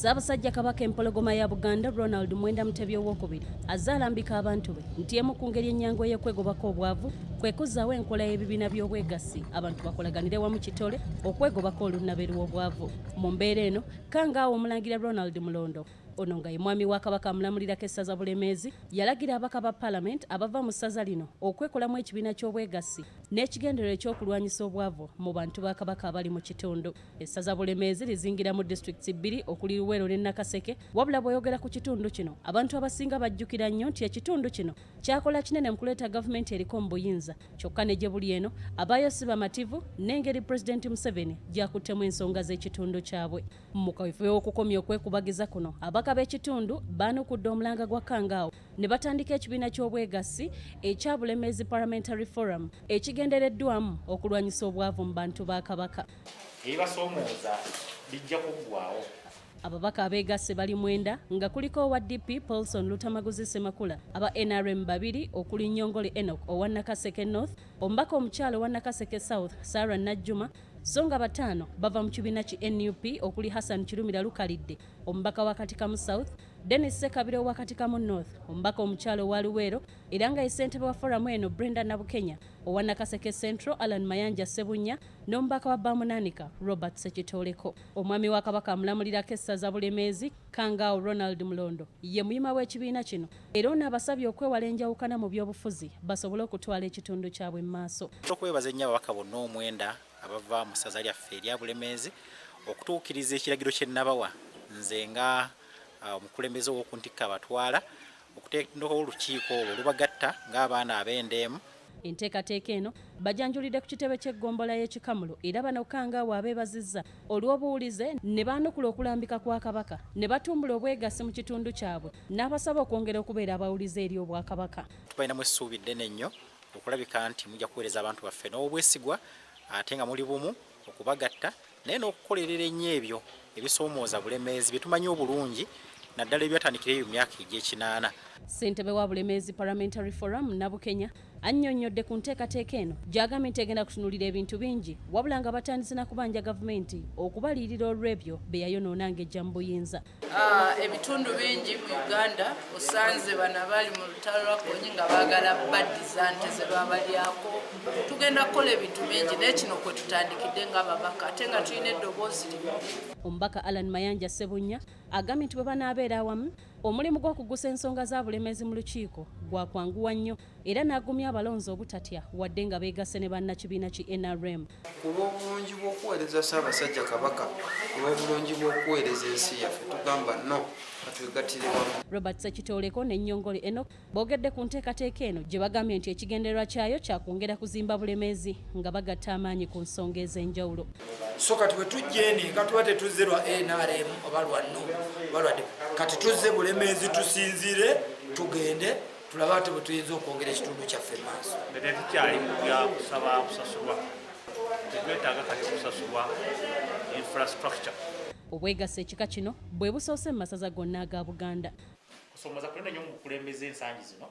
Ssaabasajja Kabaka empologoma ya Buganda Ronald Mulondo azze alambika abantu be nti emu ku ngeri ennyangu ey'okwegobako obwavu kwe kuzzaawo enkola y'ebibiina by'obwegassi abantu bakolaganire wamu kitole okwegobako olunabe lw'obwavu. Mu mbeera eno Kangaawo Omulangira Ronald Mulondo ono nga ye mwami wa Kabaka amulamulirako essaza Bulemeezi yalagira abaka ba Parliament abava mu ssaza lino okwekolamu ekibiina ky'obwegassi n'ekigendererwa ekyokulwanyisa obwavu mu bantu ba Kabaka abali mu kitundu. Essaza Bulemeezi lizingira mu districts bbiri okuli Luweero ne Nakaseke, wabula bw'oyogera ku kitundu kino abantu abasinga bajjukira nnyo nti ekitundu kino kyakola kinene mu kuleeta gavumenti eriko mu buyinza, kyokka ne gye buli eno abaayo si bamativu n'engeri Pulezidenti Museveni gy'akuttemu ensonga z'ekitundu kyabwe. Mu kaweefube w'okukomya okwekubagiza kuno abaka b'ekitundu baanukudde omulanga gwa Kangaawo ne batandika ekibiina ky'obwegassi ekya Bulemeezi Parliamentary Forum ekigendereddwamu okulwanyisa obwavu mu bantu ba Kabaka. Ebibasoomooza bijja kuggwaawo. Ababaka abeegasse bali 9 nga kuliko owa DP Paulson Lutamaguzi Semakula, aba NRM 2 okuli Nyongole Enoch owa Nakaseke North, omubaka omukyalo owa Nakaseke South Sarah Najjuma, so nga 5 bava mu kibiina ki NUP okuli Hassan Kirumira Lukalidde, omubaka wa Katikamu South, Dennis Sekabire owa Katikamu North, omubaka omukyalo wa Luweero era nga ye ssentebe wa foramu eno Brenda Nabukenya, owa Nakaseke Central Alan Mayanja Sebunya n'omubaka wa Bamunanika Robert Sekitoleko. Omwami wa Kabaka amulamulirako essaza Bulemeezi Kangaawo Ronald Mulondo ye muyima w'ekibiina kino era ono abasabye okwewala enjawukana mu by'obufuzi basobole okutwala ekitundu kyabwe mu maaso. Okwebaza ennyo ababaka bonna 9 abava mu ssaza lyaffe erya Bulemeezi okutuukiriza ekiragiro kye nabawa nze nga omukulembeze w'okuntikka abatwala okuteekawo olukiiko olwo lubagatta ng'abaana ab'endeemu. Enteekateeka eno bajanjulidde ku kitebe ky'eggombolola y'ekikamulo era bano Kangaawo abeebazizza olw'obuwulize ne baanukula okulambika kwa Kabaka ne batumbula obwegassi mu kitundu kyabwe n'abasaba okwongera okubeera abawulize eri Obwakabaka. Tubalinamu essuubi ddene nnyo okulabika nti mujja kuweereza abantu baffe n'obwesigwa ate nga muli bumu okubagatta naye n'okukolerera ennyo ebyo ebisoomooza Bulemeezi bye tumanyi obulungi naddala ebyatandikirayo mu myaka egy'ekinaana. Ssentebe wa Bulemeezi Parliamentary Forum Nabukenya annyonnyodde ku nteekateeka eno gy'agambye nti egenda kutunuulira ebintu bingi wabula nga batandise na kubanja gavumenti okubalirira olw'ebyo bye yayonoona ng'ejja mu buyinza. Ebitundu bingi mu Uganda osanze bano abali mu lutalo lwa Konyi nga baagala baddiza nte ze babalyako. Tugenda kukola ebintu bingi naye kino kwe tutandikidde ng'ababaka ate nga tulina eddoboozi limu. Omubaka Alan Mayanja Sebunya agambye nti bwe banaabeera awamu omulimu gw'okugusa ensonga za Bulemeezi mu lukiiko gwakwanguwa nnyo era n'agumya abalonzi obutatya wadde nga beegasse ne bannakibiina ki NRM. Ku lw'obulungi bw'okuweereza Ssaabasajja Kabaka, ku lw'obulungi bw'okuweereza ensi yaffe tugamba no katwegattire wamu. Robert Sekitoleko ne Nyongole Enoch boogedde ku nteekateeka eno gye bagambye nti ekigendererwa kyayo kyakwongera kuzimba Bulemeezi nga bagatta amaanyi ku nsonga ez'enjawulo. So kati bwe tujja eni nga tuba tetuzze lwa NRM oba lwa no balwadde kati tuzze Bulemeezi tusinzire tugende tulaba ate bwe tuyinza okwongera ekitundu kyaffe maaso. Tukyali mu bya kusaba kusasulwa tetwetaaga kati kusasulwa infrastructure. Obwegassi ekika kino bwe busoose mu masaza gonna aga Buganda. Kusoomoza kulina nnyo mu kukulembeza ensangi zino.